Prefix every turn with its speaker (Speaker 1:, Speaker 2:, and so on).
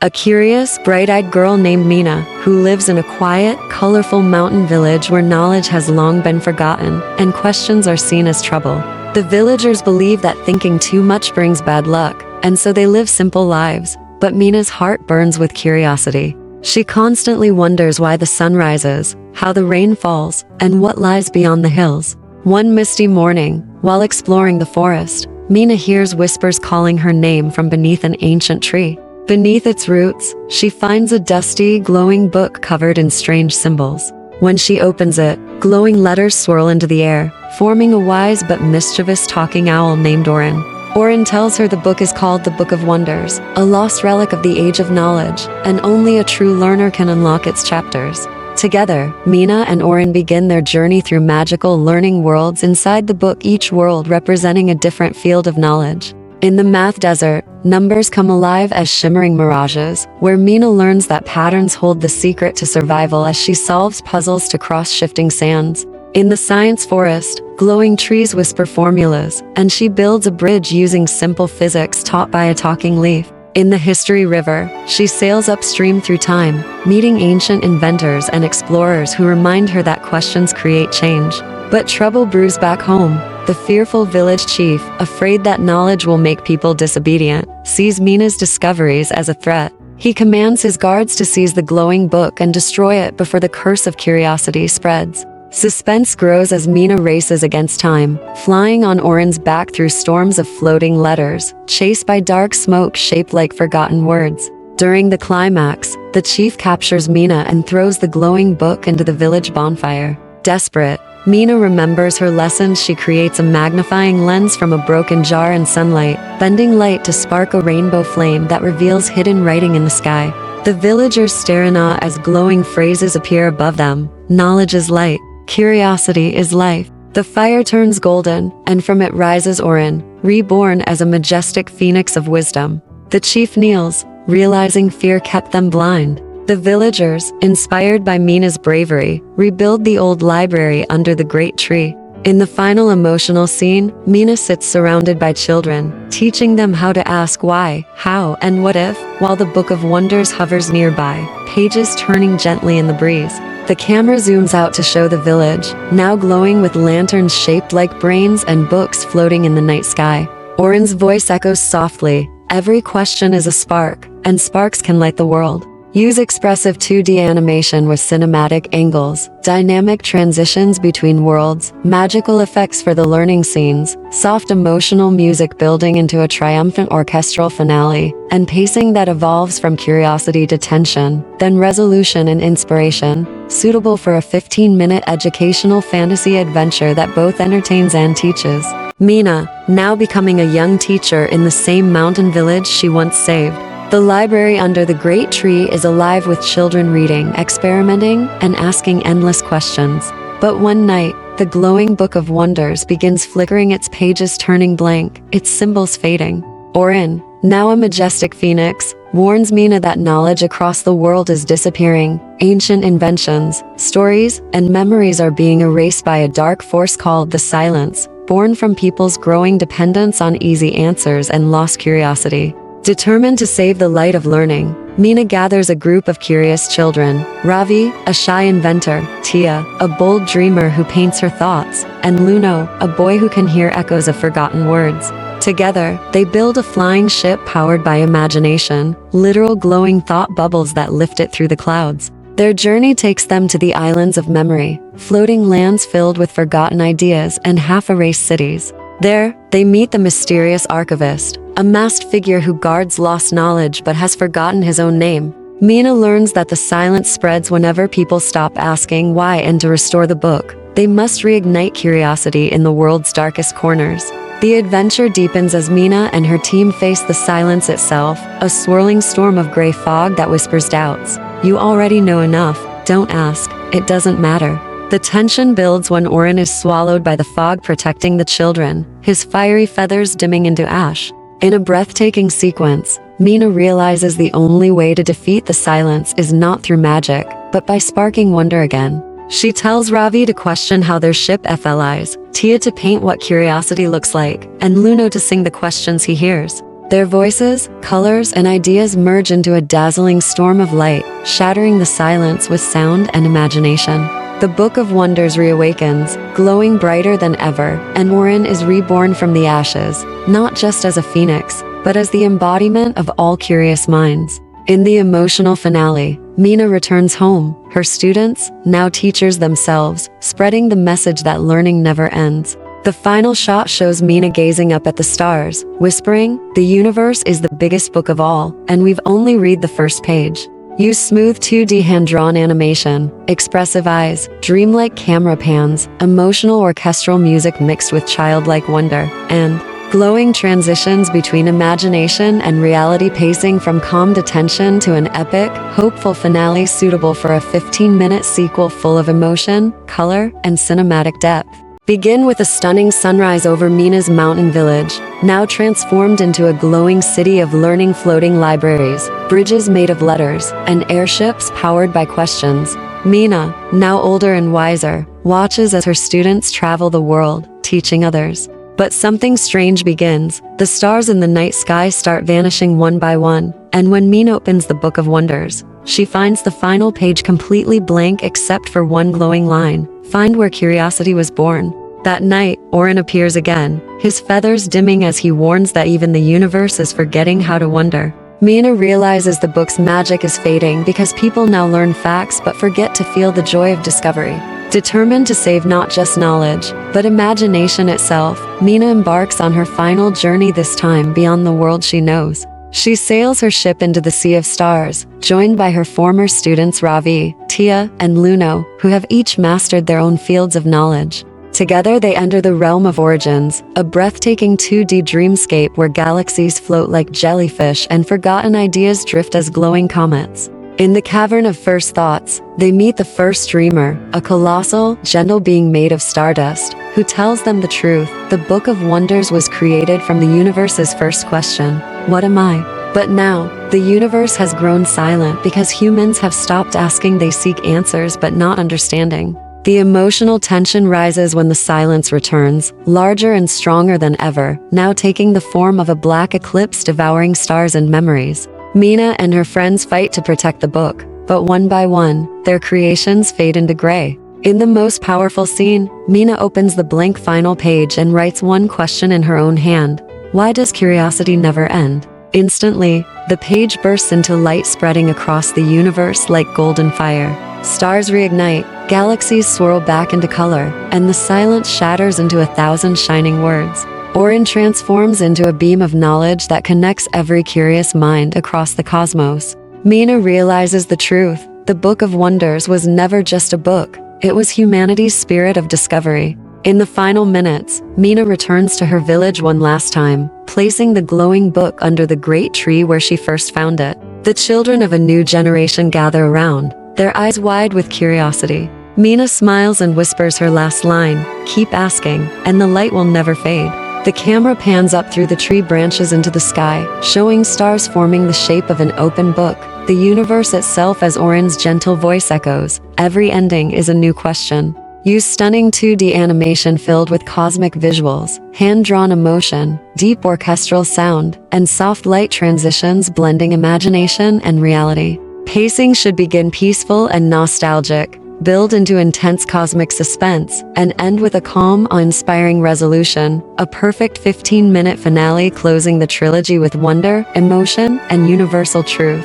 Speaker 1: a curious, bright-eyed girl named Mina, who lives in a quiet, colorful mountain village where knowledge has long been forgotten, and questions are seen as trouble. The villagers believe that thinking too much brings bad luck, and so they live simple lives, but Mina's heart burns with curiosity. She constantly wonders why the sun rises, how the rain falls, and what lies beyond the hills. One misty morning, while exploring the forest, Mina hears whispers calling her name from beneath an ancient tree. Beneath its roots, she finds a dusty, glowing book covered in strange symbols. When she opens it, glowing letters swirl into the air, forming a wise but mischievous talking owl named Orin. Orin tells her the book is called the Book of Wonders, a lost relic of the Age of Knowledge, and only a true learner can unlock its chapters. Together, Mina and Orin begin their journey through magical learning worlds inside the book, each world representing a different field of knowledge. In the math desert, numbers come alive as shimmering mirages, where Mina learns that patterns hold the secret to survival as she solves puzzles to cross shifting sands. In the science forest, glowing trees whisper formulas, and she builds a bridge using simple physics taught by a talking leaf. In the history river, she sails upstream through time, meeting ancient inventors and explorers who remind her that questions create change. But trouble brews back home. The fearful village chief, afraid that knowledge will make people disobedient, sees Mina's discoveries as a threat. He commands his guards to seize the glowing book and destroy it before the curse of curiosity spreads. Suspense grows as Mina races against time, flying on Orin's back through storms of floating letters, chased by dark smoke shaped like forgotten words. During the climax, the chief captures Mina and throws the glowing book into the village bonfire. Desperate, Mina remembers her lessons. She creates a magnifying lens from a broken jar in sunlight, bending light to spark a rainbow flame that reveals hidden writing in the sky. The villagers stare in awe as glowing phrases appear above them. Knowledge is light. Curiosity is life. The fire turns golden, and from it rises Orin, reborn as a majestic phoenix of wisdom. The chief kneels, realizing fear kept them blind. The villagers, inspired by Mina's bravery, rebuild the old library under the great tree. In the final emotional scene, Mina sits surrounded by children, teaching them how to ask why, how, and what if, while the Book of Wonders hovers nearby, pages turning gently in the breeze. The camera zooms out to show the village, now glowing with lanterns shaped like brains and books floating in the night sky. Orin's voice echoes softly, "Every question is a spark, and sparks can light the world." Use expressive 2D animation with cinematic angles, dynamic transitions between worlds, magical effects for the learning scenes, soft emotional music building into a triumphant orchestral finale, and pacing that evolves from curiosity to tension, then resolution and inspiration, suitable for a 15-minute educational fantasy adventure that both entertains and teaches. Mina, now becoming a young teacher in the same mountain village she once saved. The library under the great tree is alive with children reading, experimenting, and asking endless questions. But one night, the glowing Book of Wonders begins flickering, its pages turning blank, its symbols fading. Orin, now a majestic phoenix, warns Mina that knowledge across the world is disappearing. Ancient inventions, stories, and memories are being erased by a dark force called the Silence, born from people's growing dependence on easy answers and lost curiosity. Determined to save the light of learning, Mina gathers a group of curious children: Ravi, a shy inventor; Tia, a bold dreamer who paints her thoughts; and Luno, a boy who can hear echoes of forgotten words. Together, they build a flying ship powered by imagination, literal glowing thought bubbles that lift it through the clouds. Their journey takes them to the islands of memory, floating lands filled with forgotten ideas and half-erased cities. There, they meet the mysterious archivist, a masked figure who guards lost knowledge but has forgotten his own name. Mina learns that the silence spreads whenever people stop asking why, and to restore the book, they must reignite curiosity in the world's darkest corners. The adventure deepens as Mina and her team face the silence itself, a swirling storm of gray fog that whispers doubts. You already know enough, don't ask, it doesn't matter. The tension builds when Orin is swallowed by the fog protecting the children, his fiery feathers dimming into ash. In a breathtaking sequence, Mina realizes the only way to defeat the silence is not through magic, but by sparking wonder again. She tells Ravi to question how their ship FLIs, Tia to paint what curiosity looks like, and Luno to sing the questions he hears. Their voices, colors, and ideas merge into a dazzling storm of light, shattering the silence with sound and imagination. The Book of Wonders reawakens, glowing brighter than ever, and Orin is reborn from the ashes, not just as a phoenix, but as the embodiment of all curious minds. In the emotional finale, Mina returns home, her students, now teachers themselves, spreading the message that learning never ends. The final shot shows Mina gazing up at the stars, whispering, "The universe is the biggest book of all, and we've only read the first page." Use smooth 2D hand-drawn animation, expressive eyes, dreamlike camera pans, emotional orchestral music mixed with childlike wonder, and glowing transitions between imagination and reality, pacing from calm tension to an epic, hopeful finale suitable for a 15-minute sequel full of emotion, color, and cinematic depth. Begin with a stunning sunrise over Mina's mountain village, now transformed into a glowing city of learning, floating libraries, bridges made of letters, and airships powered by questions. Mina, now older and wiser, watches as her students travel the world, teaching others. But something strange begins. The stars in the night sky start vanishing one by one, and when Mina opens the Book of Wonders, she finds the final page completely blank except for one glowing line: "Find where curiosity was born." That night, Orin appears again, his feathers dimming as he warns that even the universe is forgetting how to wonder. Mina realizes the book's magic is fading because people now learn facts but forget to feel the joy of discovery. Determined to save not just knowledge, but imagination itself, Mina embarks on her final journey, this time beyond the world she knows. She sails her ship into the Sea of Stars, joined by her former students Ravi, Tia, and Luno, who have each mastered their own fields of knowledge. Together they enter the realm of origins, a breathtaking 2D dreamscape where galaxies float like jellyfish and forgotten ideas drift as glowing comets. In the cavern of first thoughts, they meet the first dreamer, a colossal, gentle being made of stardust, who tells them the truth. The Book of Wonders was created from the universe's first question: what am I? But now, the universe has grown silent because humans have stopped asking. They seek answers but not understanding. The emotional tension rises when the silence returns, larger and stronger than ever, now taking the form of a black eclipse devouring stars and memories. Mina and her friends fight to protect the book, but one by one, their creations fade into gray. In the most powerful scene, Mina opens the blank final page and writes one question in her own hand: "Why does curiosity never end?" Instantly, the page bursts into light, spreading across the universe like golden fire. Stars reignite, galaxies swirl back into color, and the silence shatters into 1,000 shining words. Orin transforms into a beam of knowledge that connects every curious mind across the cosmos. Mina realizes the truth: the Book of Wonders was never just a book, it was humanity's spirit of discovery. In the final minutes, Mina returns to her village one last time, placing the glowing book under the great tree where she first found it. The children of a new generation gather around, their eyes wide with curiosity. Mina smiles and whispers her last line: "Keep asking, and the light will never fade." The camera pans up through the tree branches into the sky, showing stars forming the shape of an open book, the universe itself as Orin's gentle voice echoes. Every ending is a new question. Use stunning 2D animation filled with cosmic visuals, hand-drawn emotion, deep orchestral sound, and soft light transitions blending imagination and reality. Pacing should begin peaceful and nostalgic, build into intense cosmic suspense, and end with a calm, awe-inspiring resolution, a perfect 15-minute finale closing the trilogy with wonder, emotion, and universal truth.